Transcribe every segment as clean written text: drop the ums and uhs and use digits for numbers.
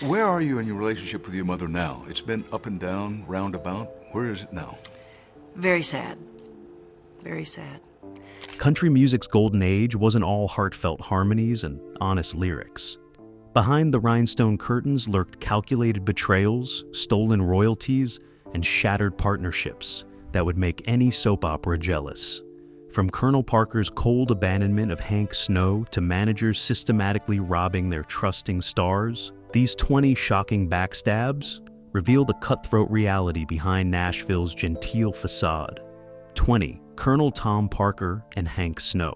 Where are you in your relationship with your mother now? It's been up and down, roundabout. Where is it now? Very sad. Very sad. Country music's golden age wasn't all heartfelt harmonies and honest lyrics. Behind the rhinestone curtains lurked calculated betrayals, stolen royalties, and shattered partnerships that would make any soap opera jealous. From Colonel Parker's cold abandonment of Hank Snow to managers systematically robbing their trusting stars, these 20 shocking backstabs reveal the cutthroat reality behind Nashville's genteel facade. 20. Colonel Tom Parker and Hank Snow.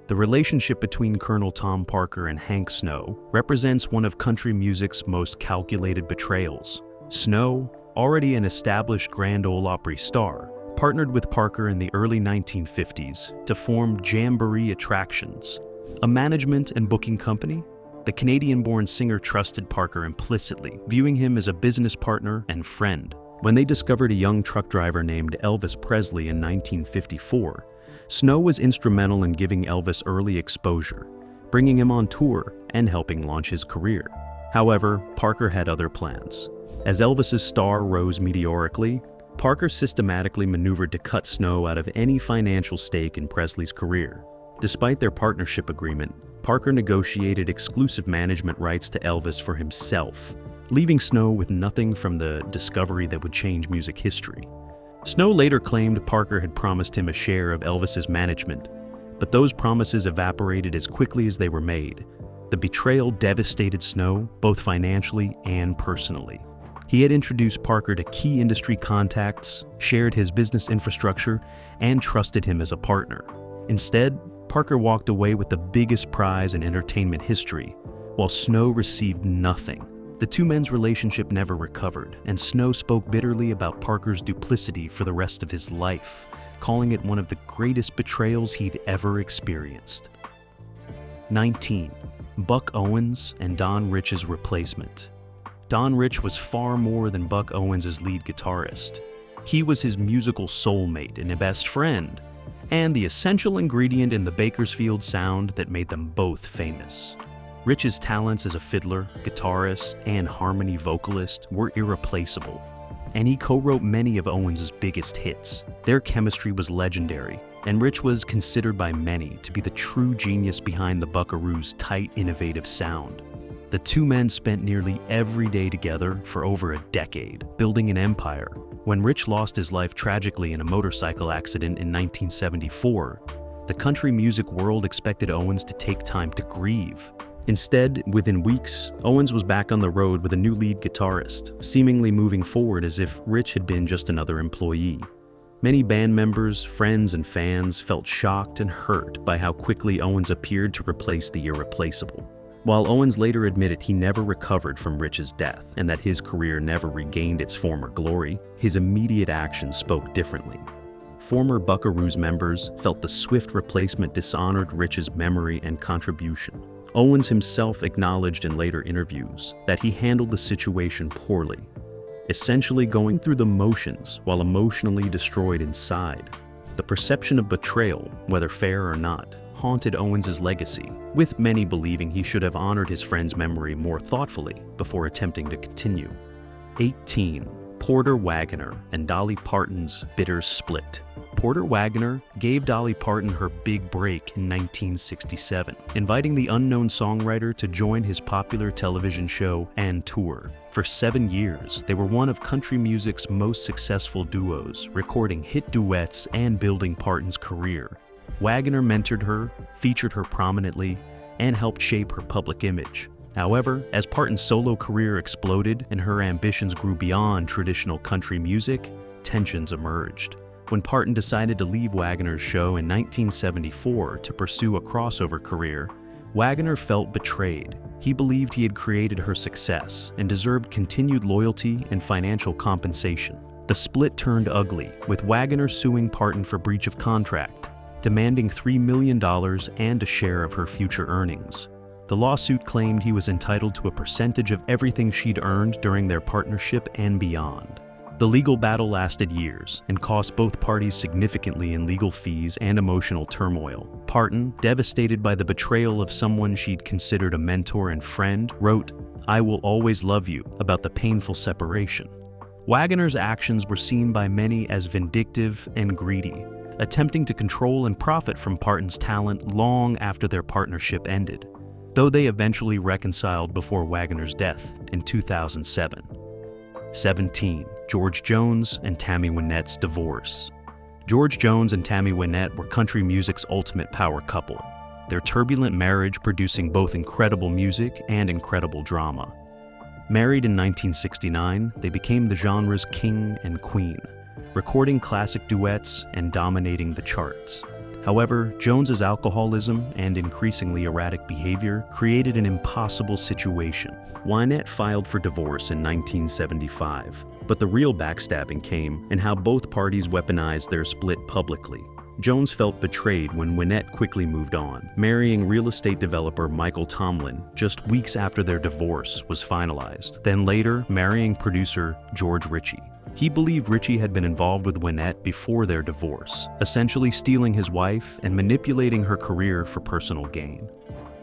The relationship between Colonel Tom Parker and Hank Snow represents one of country music's most calculated betrayals. Snow, already an established Grand Ole Opry star, partnered with Parker in the early 1950s to form Jamboree Attractions, a management and booking company. The Canadian-born singer trusted Parker implicitly, viewing him as a business partner and friend. When they discovered a young truck driver named Elvis Presley in 1954, Snow was instrumental in giving Elvis early exposure, bringing him on tour and helping launch his career. However, Parker had other plans. As Elvis's star rose meteorically, Parker systematically maneuvered to cut Snow out of any financial stake in Presley's career. Despite their partnership agreement, Parker negotiated exclusive management rights to Elvis for himself, leaving Snow with nothing from the discovery that would change music history. Snow later claimed Parker had promised him a share of Elvis's management, but those promises evaporated as quickly as they were made. The betrayal devastated Snow, both financially and personally. He had introduced Parker to key industry contacts, shared his business infrastructure, and trusted him as a partner. Instead, Parker walked away with the biggest prize in entertainment history, while Snow received nothing. The two men's relationship never recovered, and Snow spoke bitterly about Parker's duplicity for the rest of his life, calling it one of the greatest betrayals he'd ever experienced. 19. Buck Owens and Don Rich's replacement. Don Rich was far more than Buck Owens' lead guitarist. He was his musical soulmate and a best friend, and the essential ingredient in the Bakersfield sound that made them both famous. Rich's talents as a fiddler, guitarist, and harmony vocalist were irreplaceable, and he co-wrote many of Owens' biggest hits. Their chemistry was legendary, and Rich was considered by many to be the true genius behind the Buckaroos' tight, innovative sound. The two men spent nearly every day together for over a decade, building an empire. When Rich lost his life tragically in a motorcycle accident in 1974, the country music world expected Owens to take time to grieve. Instead, within weeks, Owens was back on the road with a new lead guitarist, seemingly moving forward as if Rich had been just another employee. Many band members, friends, and fans felt shocked and hurt by how quickly Owens appeared to replace the irreplaceable. While Owens later admitted he never recovered from Rich's death and that his career never regained its former glory, his immediate actions spoke differently. Former Buckaroos members felt the swift replacement dishonored Rich's memory and contribution. Owens himself acknowledged in later interviews that he handled the situation poorly, essentially going through the motions while emotionally destroyed inside. The perception of betrayal, whether fair or not, haunted Owens' legacy, with many believing he should have honored his friend's memory more thoughtfully before attempting to continue. 18. Porter Wagner and Dolly Parton's bitter split. Porter Wagner gave Dolly Parton her big break in 1967, inviting the unknown songwriter to join his popular television show and tour. For 7 years, they were one of country music's most successful duos, recording hit duets and building Parton's career. Wagner mentored her, featured her prominently, and helped shape her public image. However, as Parton's solo career exploded and her ambitions grew beyond traditional country music, tensions emerged. When Parton decided to leave Wagner's show in 1974 to pursue a crossover career, Wagner felt betrayed. He believed he had created her success and deserved continued loyalty and financial compensation. The split turned ugly, with Wagner suing Parton for breach of contract, demanding $3 million and a share of her future earnings. The lawsuit claimed he was entitled to a percentage of everything she'd earned during their partnership and beyond. The legal battle lasted years and cost both parties significantly in legal fees and emotional turmoil. Parton, devastated by the betrayal of someone she'd considered a mentor and friend, wrote, "I Will Always Love You" about the painful separation. Wagner's actions were seen by many as vindictive and greedy, attempting to control and profit from Parton's talent long after their partnership ended, though they eventually reconciled before Wagner's death in 2007. 17. George Jones and Tammy Wynette's divorce. George Jones and Tammy Wynette were country music's ultimate power couple, their turbulent marriage producing both incredible music and incredible drama. Married in 1969, they became the genre's king and queen, recording classic duets and dominating the charts. However, Jones's alcoholism and increasingly erratic behavior created an impossible situation. Wynette filed for divorce in 1975, but the real backstabbing came in how both parties weaponized their split publicly. Jones felt betrayed when Wynette quickly moved on, marrying real estate developer Michael Tomlin just weeks after their divorce was finalized, then later marrying producer George Ritchie. He believed Ritchie had been involved with Wynette before their divorce, essentially stealing his wife and manipulating her career for personal gain.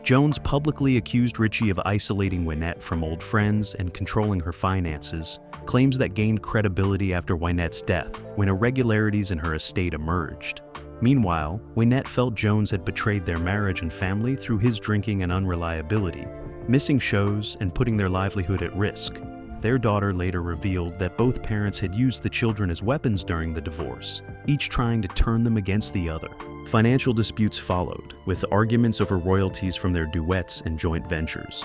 Jones publicly accused Ritchie of isolating Wynette from old friends and controlling her finances, claims that gained credibility after Wynette's death when irregularities in her estate emerged. Meanwhile, Wynette felt Jones had betrayed their marriage and family through his drinking and unreliability, missing shows and putting their livelihood at risk. Their daughter later revealed that both parents had used the children as weapons during the divorce, each trying to turn them against the other. Financial disputes followed, with arguments over royalties from their duets and joint ventures.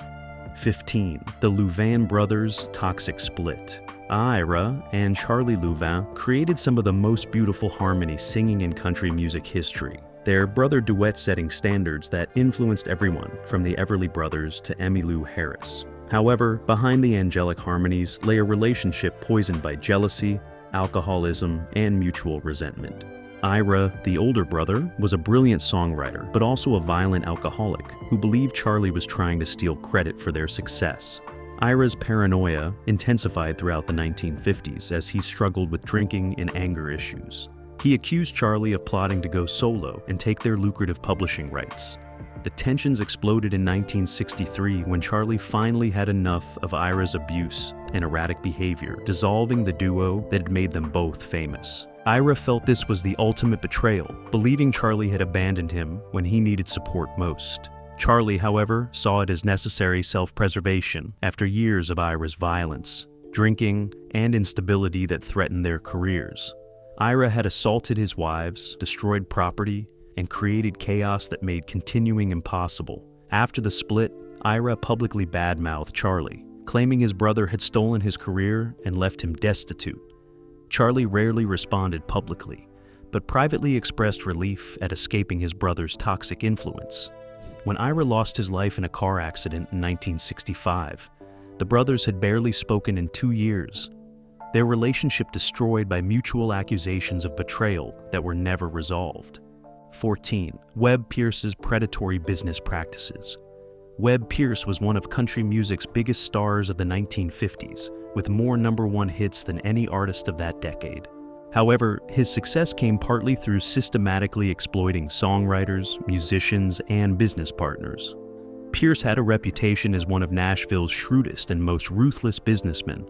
15. The Louvin Brothers' toxic split. Ira and Charlie Louvin created some of the most beautiful harmony singing in country music history. Their brother duet setting standards that influenced everyone from the Everly Brothers to Emmylou Harris. However, behind the angelic harmonies lay a relationship poisoned by jealousy, alcoholism, and mutual resentment. Ira, the older brother, was a brilliant songwriter, but also a violent alcoholic who believed Charlie was trying to steal credit for their success. Ira's paranoia intensified throughout the 1950s as he struggled with drinking and anger issues. He accused Charlie of plotting to go solo and take their lucrative publishing rights. The tensions exploded in 1963 when Charlie finally had enough of Ira's abuse and erratic behavior, dissolving the duo that had made them both famous. Ira felt this was the ultimate betrayal, believing Charlie had abandoned him when he needed support most. Charlie, however, saw it as necessary self-preservation after years of Ira's violence, drinking, and instability that threatened their careers. Ira had assaulted his wives, destroyed property, and created chaos that made continuing impossible. After the split, Ira publicly badmouthed Charlie, claiming his brother had stolen his career and left him destitute. Charlie rarely responded publicly, but privately expressed relief at escaping his brother's toxic influence. When Ira lost his life in a car accident in 1965, the brothers had barely spoken in 2 years. Their relationship destroyed by mutual accusations of betrayal that were never resolved. 14. Webb Pierce's predatory business practices. Webb Pierce was one of country music's biggest stars of the 1950s, with more #1 hits than any artist of that decade. However, his success came partly through systematically exploiting songwriters, musicians, and business partners. Pierce had a reputation as one of Nashville's shrewdest and most ruthless businessmen,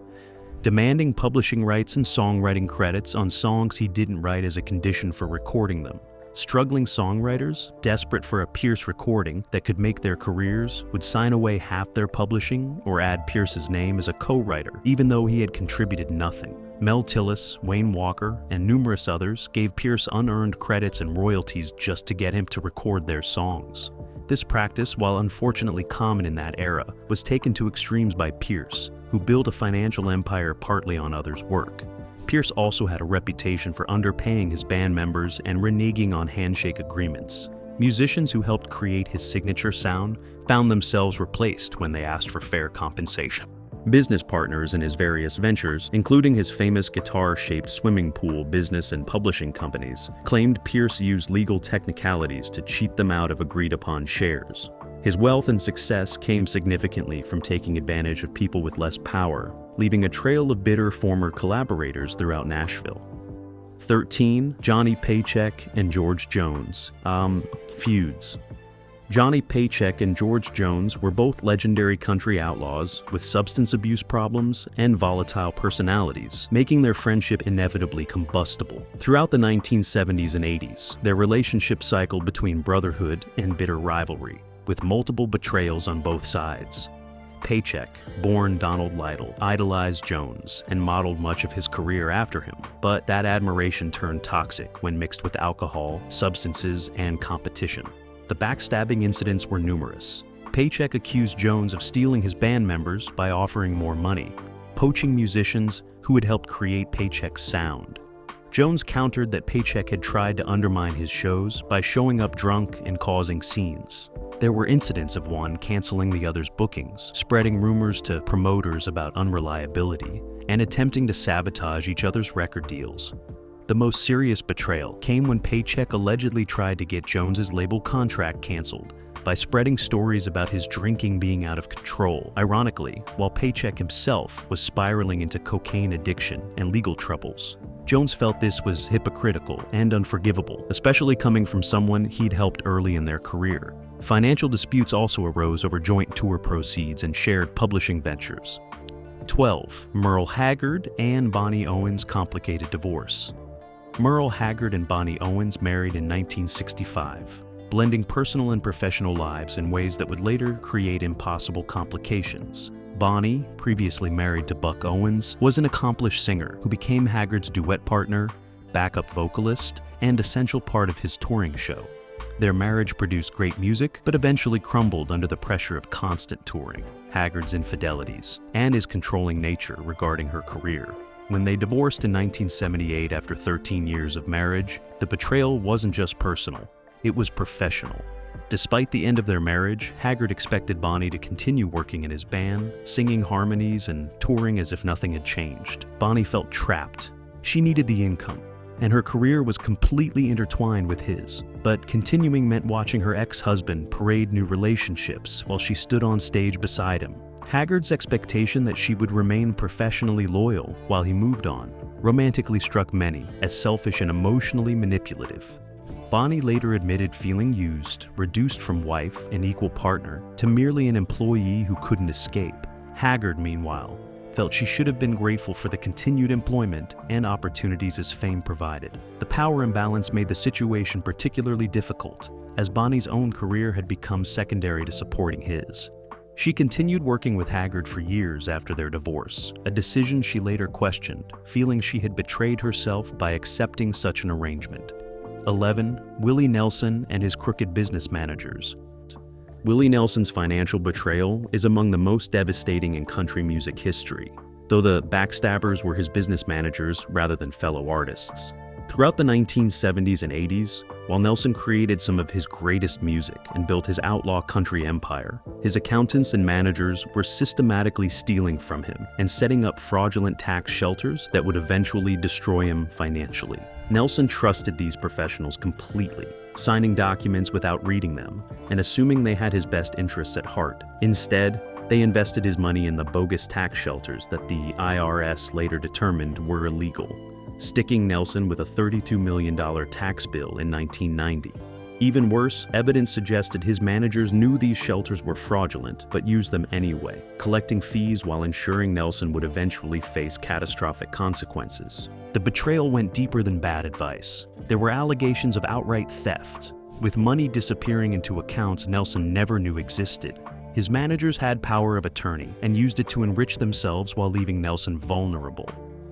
demanding publishing rights and songwriting credits on songs he didn't write as a condition for recording them. Struggling songwriters, desperate for a Pierce recording that could make their careers, would sign away half their publishing or add Pierce's name as a co-writer, even though he had contributed nothing. Mel Tillis, Wayne Walker, and numerous others gave Pierce unearned credits and royalties just to get him to record their songs. This practice, while unfortunately common in that era, was taken to extremes by Pierce, who built a financial empire partly on others' work. Pierce also had a reputation for underpaying his band members and reneging on handshake agreements. Musicians who helped create his signature sound found themselves replaced when they asked for fair compensation. Business partners in his various ventures, including his famous guitar-shaped swimming pool business and publishing companies, claimed Pierce used legal technicalities to cheat them out of agreed-upon shares. His wealth and success came significantly from taking advantage of people with less power, leaving a trail of bitter former collaborators throughout Nashville. 13. Johnny Paycheck and George Jones. Feuds. Johnny Paycheck and George Jones were both legendary country outlaws with substance abuse problems and volatile personalities, making their friendship inevitably combustible. Throughout the 1970s and 80s, their relationship cycled between brotherhood and bitter rivalry, with multiple betrayals on both sides. Paycheck, born Donald Lytle, idolized Jones and modeled much of his career after him, but that admiration turned toxic when mixed with alcohol, substances, and competition. The backstabbing incidents were numerous. Paycheck accused Jones of stealing his band members by offering more money, poaching musicians who had helped create Paycheck's sound. Jones countered that Paycheck had tried to undermine his shows by showing up drunk and causing scenes. There were incidents of one canceling the other's bookings, spreading rumors to promoters about unreliability, and attempting to sabotage each other's record deals. The most serious betrayal came when Paycheck allegedly tried to get Jones's label contract canceled by spreading stories about his drinking being out of control. Ironically, while Paycheck himself was spiraling into cocaine addiction and legal troubles. Jones felt this was hypocritical and unforgivable, especially coming from someone he'd helped early in their career. Financial disputes also arose over joint tour proceeds and shared publishing ventures. 12. Merle Haggard and Bonnie Owens' complicated divorce. Merle Haggard and Bonnie Owens married in 1965, blending personal and professional lives in ways that would later create impossible complications. Bonnie, previously married to Buck Owens, was an accomplished singer who became Haggard's duet partner, backup vocalist, and essential part of his touring show. Their marriage produced great music, but eventually crumbled under the pressure of constant touring, Haggard's infidelities, and his controlling nature regarding her career. When they divorced in 1978 after 13 years of marriage, the betrayal wasn't just personal, it was professional. Despite the end of their marriage, Haggard expected Bonnie to continue working in his band, singing harmonies and touring as if nothing had changed. Bonnie felt trapped. She needed the income, and her career was completely intertwined with his. But continuing meant watching her ex-husband parade new relationships while she stood on stage beside him. Haggard's expectation that she would remain professionally loyal while he moved on romantically struck many as selfish and emotionally manipulative. Bonnie later admitted feeling used, reduced from wife and equal partner to merely an employee who couldn't escape. Haggard, meanwhile, felt she should have been grateful for the continued employment and opportunities his fame provided. The power imbalance made the situation particularly difficult, as Bonnie's own career had become secondary to supporting his. She continued working with Haggard for years after their divorce, a decision she later questioned, feeling she had betrayed herself by accepting such an arrangement. 11. Willie Nelson and his crooked business managers. Willie Nelson's financial betrayal is among the most devastating in country music history, though the Backstabbers were his business managers rather than fellow artists. Throughout the 1970s and 80s, while Nelson created some of his greatest music and built his outlaw country empire, his accountants and managers were systematically stealing from him and setting up fraudulent tax shelters that would eventually destroy him financially. Nelson trusted these professionals completely, signing documents without reading them and assuming they had his best interests at heart. Instead, they invested his money in the bogus tax shelters that the IRS later determined were illegal, sticking Nelson with a $32 million tax bill in 1990. Even worse, evidence suggested his managers knew these shelters were fraudulent, but used them anyway, collecting fees while ensuring Nelson would eventually face catastrophic consequences. The betrayal went deeper than bad advice. There were allegations of outright theft, with money disappearing into accounts Nelson never knew existed. His managers had power of attorney and used it to enrich themselves while leaving Nelson vulnerable.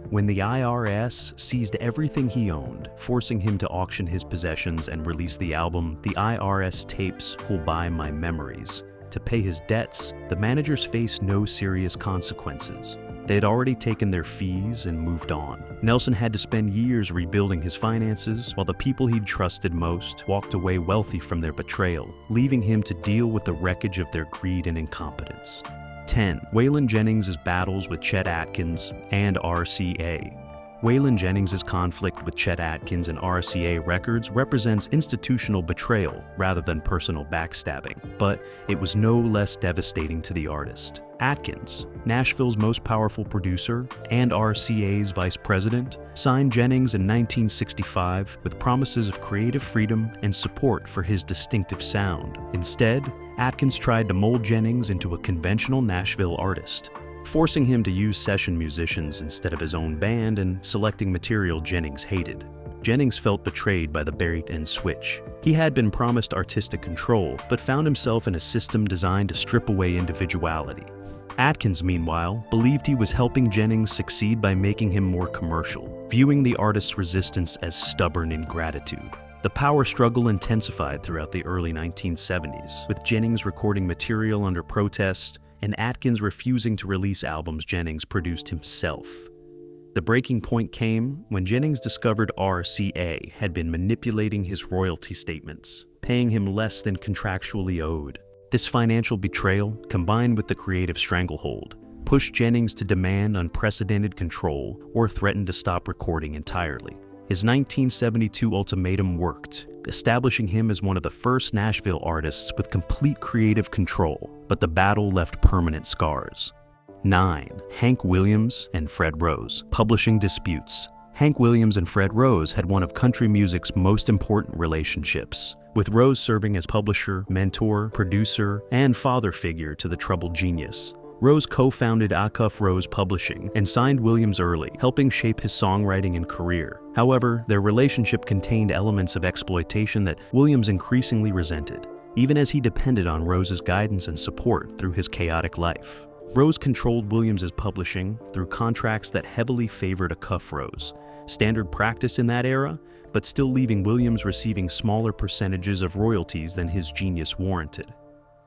When the IRS seized everything he owned, forcing him to auction his possessions and release the album The IRS Tapes Who'll Buy My Memories to pay his debts, the managers faced no serious consequences. They had already taken their fees and moved on. Nelson had to spend years rebuilding his finances, while the people he'd trusted most walked away wealthy from their betrayal, leaving him to deal with the wreckage of their greed and incompetence. 10. Waylon Jennings' battles with Chet Atkins and RCA. Waylon Jennings' conflict with Chet Atkins and RCA Records represents institutional betrayal rather than personal backstabbing, but it was no less devastating to the artist. Atkins, Nashville's most powerful producer and RCA's vice president, signed Jennings in 1965 with promises of creative freedom and support for his distinctive sound. Instead, Atkins tried to mold Jennings into a conventional Nashville artist, forcing him to use session musicians instead of his own band and selecting material Jennings hated. Jennings felt betrayed by the bait and switch. He had been promised artistic control, but found himself in a system designed to strip away individuality. Atkins, meanwhile, believed he was helping Jennings succeed by making him more commercial, viewing the artist's resistance as stubborn ingratitude. The power struggle intensified throughout the early 1970s, with Jennings recording material under protest and Atkins refusing to release albums Jennings produced himself. The breaking point came when Jennings discovered RCA had been manipulating his royalty statements, paying him less than contractually owed. This financial betrayal, combined with the creative stranglehold, pushed Jennings to demand unprecedented control or threaten to stop recording entirely. His 1972 ultimatum worked, establishing him as one of the first Nashville artists with complete creative control, but the battle left permanent scars. 9. Hank Williams and Fred Rose. Publishing disputes. Hank Williams and Fred Rose had one of country music's most important relationships, with Rose serving as publisher, mentor, producer, and father figure to the troubled genius. Rose co-founded Acuff Rose Publishing and signed Williams early, helping shape his songwriting and career. However, their relationship contained elements of exploitation that Williams increasingly resented, even as he depended on Rose's guidance and support through his chaotic life. Rose controlled Williams' publishing through contracts that heavily favored Acuff Rose, standard practice in that era, but still leaving Williams receiving smaller percentages of royalties than his genius warranted.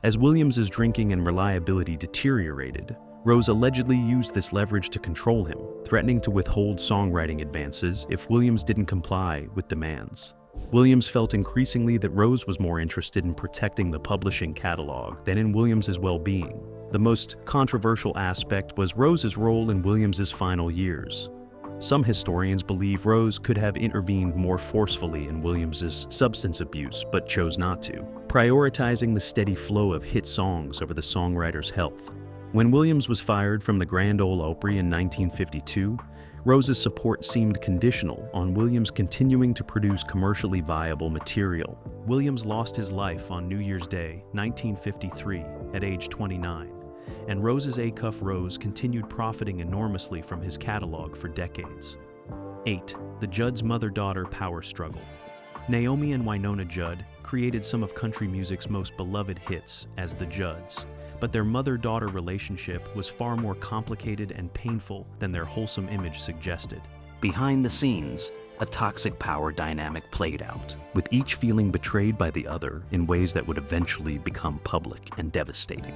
As Williams' drinking and reliability deteriorated, Rose allegedly used this leverage to control him, threatening to withhold songwriting advances if Williams didn't comply with demands. Williams felt increasingly that Rose was more interested in protecting the publishing catalog than in Williams' well-being. The most controversial aspect was Rose's role in Williams' final years. Some historians believe Rose could have intervened more forcefully in Williams' substance abuse, but chose not to, prioritizing the steady flow of hit songs over the songwriter's health. When Williams was fired from the Grand Ole Opry in 1952, Rose's support seemed conditional on Williams continuing to produce commercially viable material. Williams lost his life on New Year's Day, 1953, at age 29. And Rose's Acuff Rose continued profiting enormously from his catalog for decades. 8. The Judds mother-daughter power struggle. Naomi and Wynonna Judd created some of country music's most beloved hits as the Judds, but their mother-daughter relationship was far more complicated and painful than their wholesome image suggested. Behind the scenes, a toxic power dynamic played out, with each feeling betrayed by the other in ways that would eventually become public and devastating.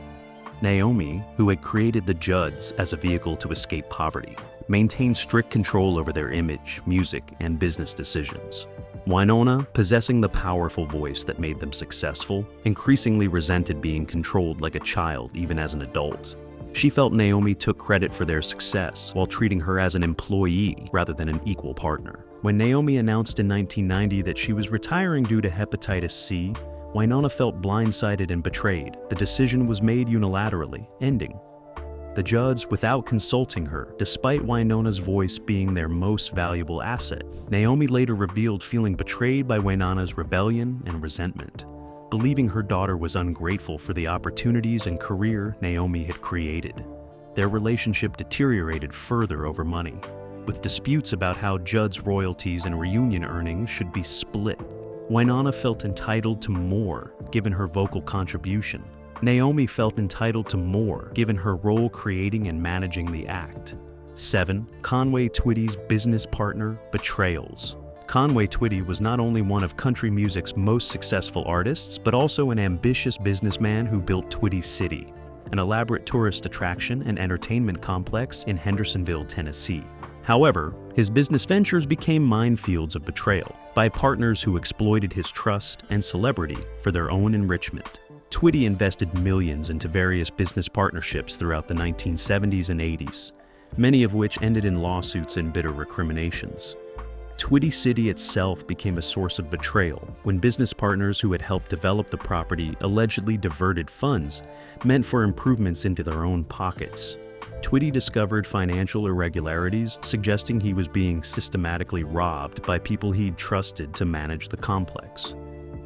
Naomi, who had created the Judds as a vehicle to escape poverty, maintained strict control over their image, music, and business decisions. Wynonna, possessing the powerful voice that made them successful, increasingly resented being controlled like a child even as an adult. She felt Naomi took credit for their success while treating her as an employee rather than an equal partner. When Naomi announced in 1990 that she was retiring due to hepatitis C, Wynonna felt blindsided and betrayed. The decision was made unilaterally, ending the Judds without consulting her, despite Wynonna's voice being their most valuable asset. Naomi later revealed feeling betrayed by Wynonna's rebellion and resentment, believing her daughter was ungrateful for the opportunities and career Naomi had created. Their relationship deteriorated further over money, with disputes about how Judds' royalties and reunion earnings should be split. Wynonna felt entitled to more, given her vocal contribution. Naomi felt entitled to more, given her role creating and managing the act. 7. Conway Twitty's business partner, Betrayals. Conway Twitty was not only one of country music's most successful artists, but also an ambitious businessman who built Twitty City, an elaborate tourist attraction and entertainment complex in Hendersonville, Tennessee. However, his business ventures became minefields of betrayal by partners who exploited his trust and celebrity for their own enrichment. Twitty invested millions into various business partnerships throughout the 1970s and 80s, many of which ended in lawsuits and bitter recriminations. Twitty City itself became a source of betrayal when business partners who had helped develop the property allegedly diverted funds meant for improvements into their own pockets. Twitty discovered financial irregularities, suggesting he was being systematically robbed by people he'd trusted to manage the complex.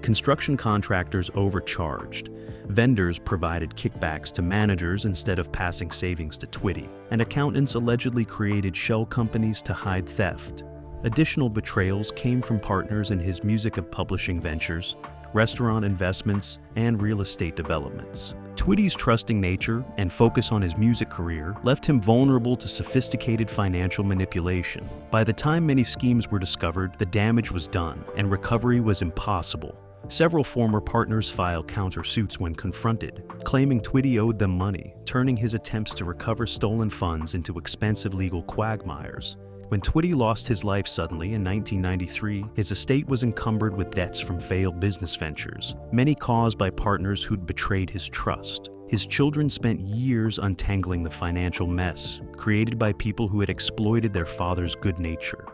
Construction contractors overcharged, vendors provided kickbacks to managers instead of passing savings to Twitty, and accountants allegedly created shell companies to hide theft. Additional betrayals came from partners in his music and publishing ventures, restaurant investments, and real estate developments. Twitty's trusting nature and focus on his music career left him vulnerable to sophisticated financial manipulation. By the time many schemes were discovered, the damage was done, and recovery was impossible. Several former partners filed countersuits when confronted, claiming Twitty owed them money, turning his attempts to recover stolen funds into expensive legal quagmires. When Twitty lost his life suddenly in 1993, his estate was encumbered with debts from failed business ventures, many caused by partners who'd betrayed his trust. His children spent years untangling the financial mess created by people who had exploited their father's good nature.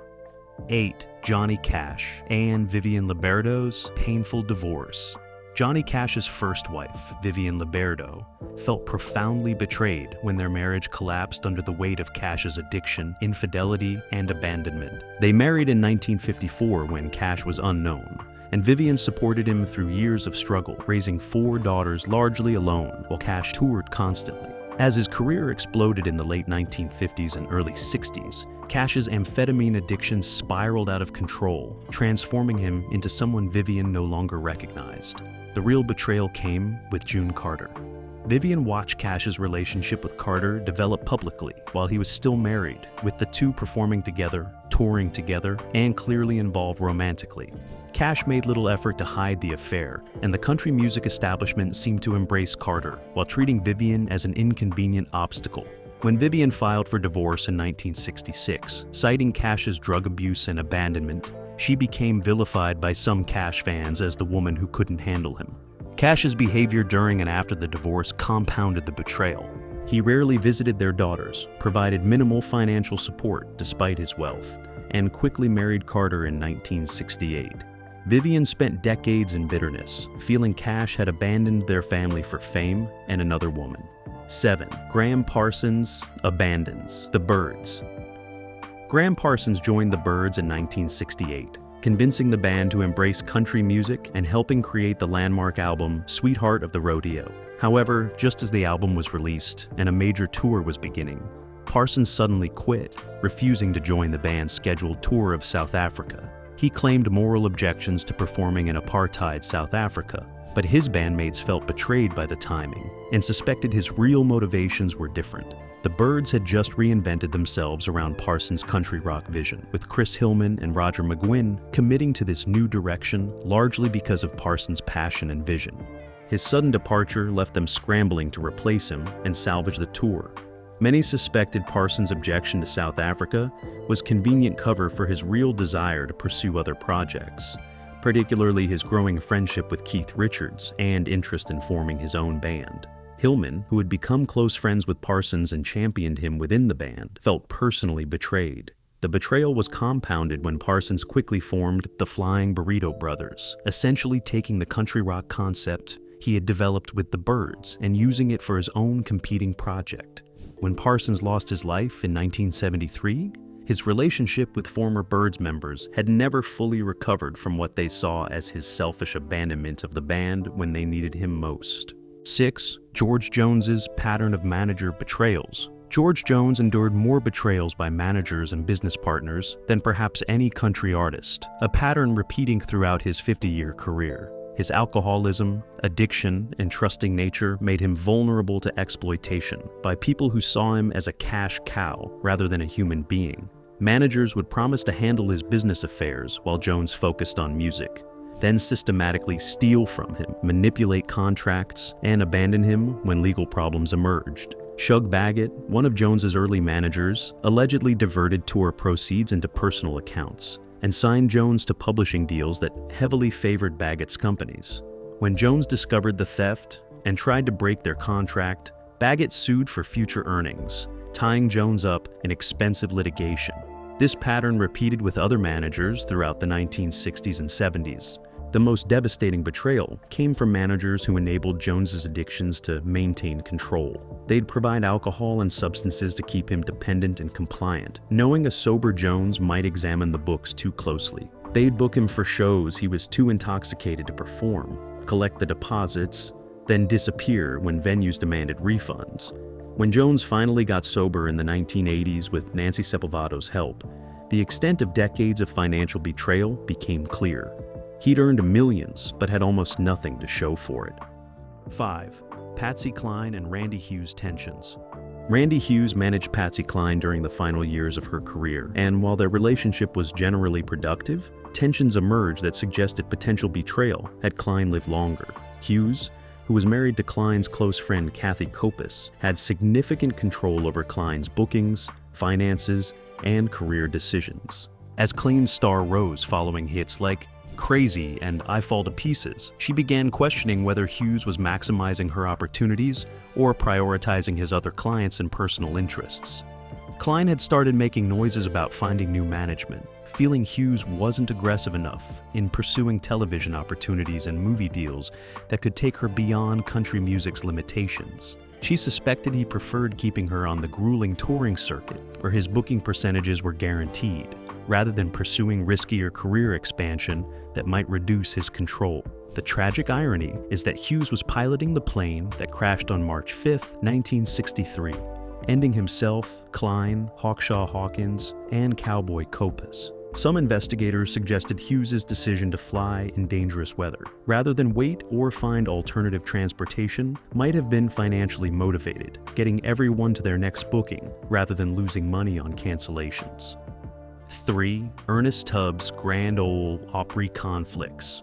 8. Johnny Cash and Vivian Liberto's painful divorce. Johnny Cash's first wife, Vivian Liberto, felt profoundly betrayed when their marriage collapsed under the weight of Cash's addiction, infidelity, and abandonment. They married in 1954 when Cash was unknown, and Vivian supported him through years of struggle, raising 4 daughters largely alone while Cash toured constantly. As his career exploded in the late 1950s and early 60s, Cash's amphetamine addiction spiraled out of control, transforming him into someone Vivian no longer recognized. The real betrayal came with June Carter. Vivian watched Cash's relationship with Carter develop publicly while he was still married, with the two performing together, touring together, and clearly involved romantically. Cash made little effort to hide the affair, and the country music establishment seemed to embrace Carter while treating Vivian as an inconvenient obstacle. When Vivian filed for divorce in 1966, citing Cash's drug abuse and abandonment, she became vilified by some Cash fans as the woman who couldn't handle him. Cash's behavior during and after the divorce compounded the betrayal. He rarely visited their daughters, provided minimal financial support despite his wealth, and quickly married Carter in 1968. Vivian spent decades in bitterness, feeling Cash had abandoned their family for fame and another woman. 7. Graham Parsons abandons the Byrds. Graham Parsons joined the Byrds in 1968, convincing the band to embrace country music and helping create the landmark album Sweetheart of the Rodeo. However, just as the album was released and a major tour was beginning, Parsons suddenly quit, refusing to join the band's scheduled tour of South Africa. He claimed moral objections to performing in apartheid South Africa, but his bandmates felt betrayed by the timing and suspected his real motivations were different. The Byrds had just reinvented themselves around Parsons' country rock vision, with Chris Hillman and Roger McGuinn committing to this new direction largely because of Parsons' passion and vision. His sudden departure left them scrambling to replace him and salvage the tour. Many suspected Parsons' objection to South Africa was convenient cover for his real desire to pursue other projects, particularly his growing friendship with Keith Richards and interest in forming his own band. Hillman, who had become close friends with Parsons and championed him within the band, felt personally betrayed. The betrayal was compounded when Parsons quickly formed the Flying Burrito Brothers, essentially taking the country rock concept he had developed with the Byrds and using it for his own competing project. When Parsons lost his life in 1973, his relationship with former Byrds members had never fully recovered from what they saw as his selfish abandonment of the band when they needed him most. 6. George Jones's pattern of manager betrayals. George Jones endured more betrayals by managers and business partners than perhaps any country artist, a pattern repeating throughout his 50-year career. His alcoholism, addiction, and trusting nature made him vulnerable to exploitation by people who saw him as a cash cow rather than a human being. Managers would promise to handle his business affairs while Jones focused on music, then systematically steal from him, manipulate contracts, and abandon him when legal problems emerged. Shug Baggett, one of Jones's early managers, allegedly diverted tour proceeds into personal accounts and signed Jones to publishing deals that heavily favored Baggett's companies. When Jones discovered the theft and tried to break their contract, Baggett sued for future earnings, tying Jones up in expensive litigation. This pattern repeated with other managers throughout the 1960s and 70s. The most devastating betrayal came from managers who enabled Jones's addictions to maintain control. They'd provide alcohol and substances to keep him dependent and compliant, knowing a sober Jones might examine the books too closely. They'd book him for shows he was too intoxicated to perform, collect the deposits, then disappear when venues demanded refunds. When Jones finally got sober in the 1980s with Nancy Sepulveda's help, the extent of decades of financial betrayal became clear. He'd earned millions, but had almost nothing to show for it. 5. Patsy Cline and Randy Hughes tensions. Randy Hughes managed Patsy Cline during the final years of her career, and while their relationship was generally productive, tensions emerged that suggested potential betrayal had Cline lived longer. Hughes, who was married to Cline's close friend Kathy Kopis, had significant control over Cline's bookings, finances, and career decisions. As Cline's star rose following hits like Crazy and I Fall to Pieces, she began questioning whether Hughes was maximizing her opportunities or prioritizing his other clients and personal interests. Cline had started making noises about finding new management, feeling Hughes wasn't aggressive enough in pursuing television opportunities and movie deals that could take her beyond country music's limitations. She suspected he preferred keeping her on the grueling touring circuit, where his booking percentages were guaranteed, rather than pursuing riskier career expansion that might reduce his control. The tragic irony is that Hughes was piloting the plane that crashed on March 5, 1963, ending himself, Cline, Hawkshaw Hawkins, and Cowboy Kopis. Some investigators suggested Hughes's decision to fly in dangerous weather, rather than wait or find alternative transportation, might have been financially motivated, getting everyone to their next booking rather than losing money on cancellations. 3. Ernest Tubb's Grand Ole Opry conflicts.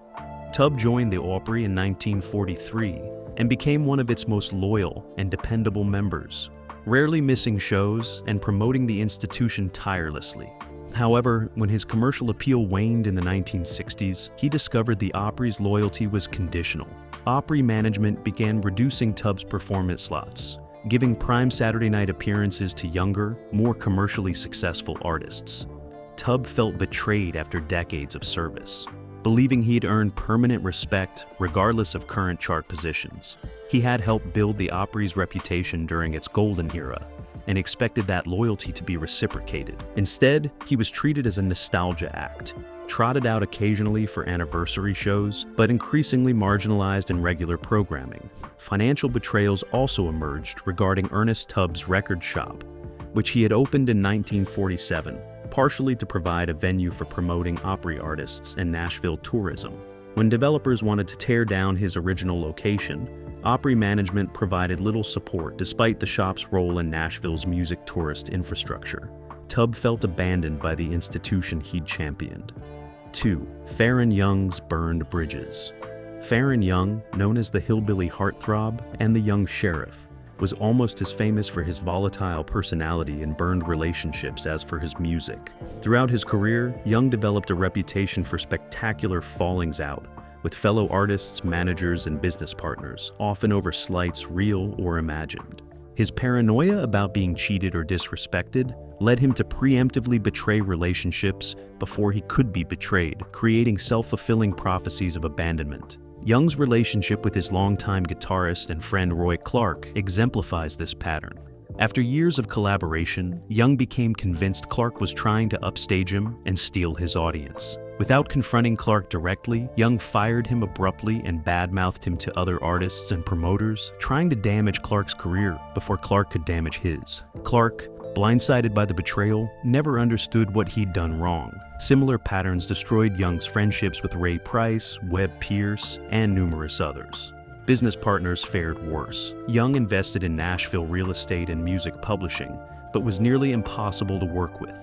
Tubb joined the Opry in 1943 and became one of its most loyal and dependable members, rarely missing shows and promoting the institution tirelessly. However, when his commercial appeal waned in the 1960s, he discovered the Opry's loyalty was conditional. Opry management began reducing Tubb's performance slots, giving prime Saturday night appearances to younger, more commercially successful artists. Tubb felt betrayed after decades of service, believing he'd earned permanent respect regardless of current chart positions. He had helped build the Opry's reputation during its golden era, and expected that loyalty to be reciprocated. Instead, he was treated as a nostalgia act, trotted out occasionally for anniversary shows, but increasingly marginalized in regular programming. Financial betrayals also emerged regarding Ernest Tubb's record shop, which he had opened in 1947, partially to provide a venue for promoting Opry artists and Nashville tourism. When developers wanted to tear down his original location, Opry management provided little support despite the shop's role in Nashville's music tourist infrastructure. Tubb felt abandoned by the institution he'd championed. 2. Farron Young's Burned Bridges. Farron Young, known as the hillbilly heartthrob and the young sheriff, was almost as famous for his volatile personality and burned relationships as for his music. Throughout his career, Young developed a reputation for spectacular fallings out with fellow artists, managers, and business partners, often over slights real or imagined. His paranoia about being cheated or disrespected led him to preemptively betray relationships before he could be betrayed, creating self-fulfilling prophecies of abandonment. Young's relationship with his longtime guitarist and friend Roy Clark exemplifies this pattern. After years of collaboration, Young became convinced Clark was trying to upstage him and steal his audience. Without confronting Clark directly, Young fired him abruptly and badmouthed him to other artists and promoters, trying to damage Clark's career before Clark could damage his. Clark, blindsided by the betrayal, never understood what he'd done wrong. Similar patterns destroyed Young's friendships with Ray Price, Webb Pierce, and numerous others. Business partners fared worse. Young invested in Nashville real estate and music publishing, but was nearly impossible to work with,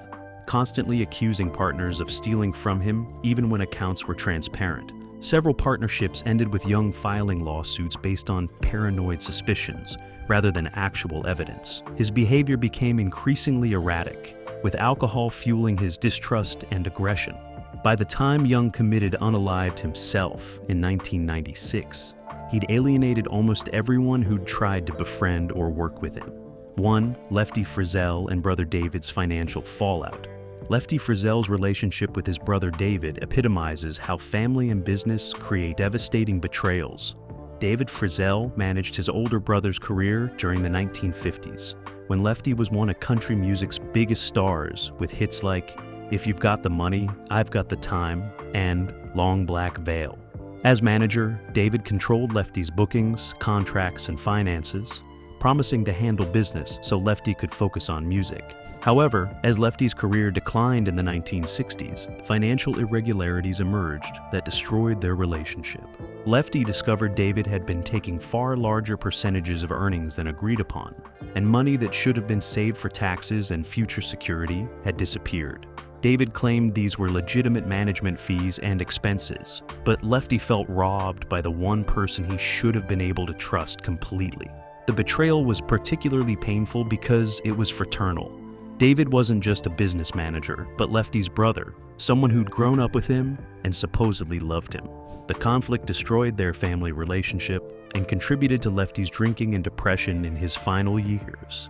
constantly accusing partners of stealing from him even when accounts were transparent. Several partnerships ended with Young filing lawsuits based on paranoid suspicions rather than actual evidence. His behavior became increasingly erratic, with alcohol fueling his distrust and aggression. By the time Young committed unalived himself in 1996, he'd alienated almost everyone who'd tried to befriend or work with him. One, Lefty Frizzell and brother David's financial fallout. Lefty Frizzell's relationship with his brother David epitomizes how family and business create devastating betrayals. David Frizzell managed his older brother's career during the 1950s, when Lefty was one of country music's biggest stars with hits like If You've Got the Money, I've Got the Time, and Long Black Veil. As manager, David controlled Lefty's bookings, contracts, and finances, promising to handle business so Lefty could focus on music. However, as Lefty's career declined in the 1960s, financial irregularities emerged that destroyed their relationship. Lefty discovered David had been taking far larger percentages of earnings than agreed upon, and money that should have been saved for taxes and future security had disappeared. David claimed these were legitimate management fees and expenses, but Lefty felt robbed by the one person he should have been able to trust completely. The betrayal was particularly painful because it was fraternal. David wasn't just a business manager, but Lefty's brother, someone who'd grown up with him and supposedly loved him. The conflict destroyed their family relationship and contributed to Lefty's drinking and depression in his final years.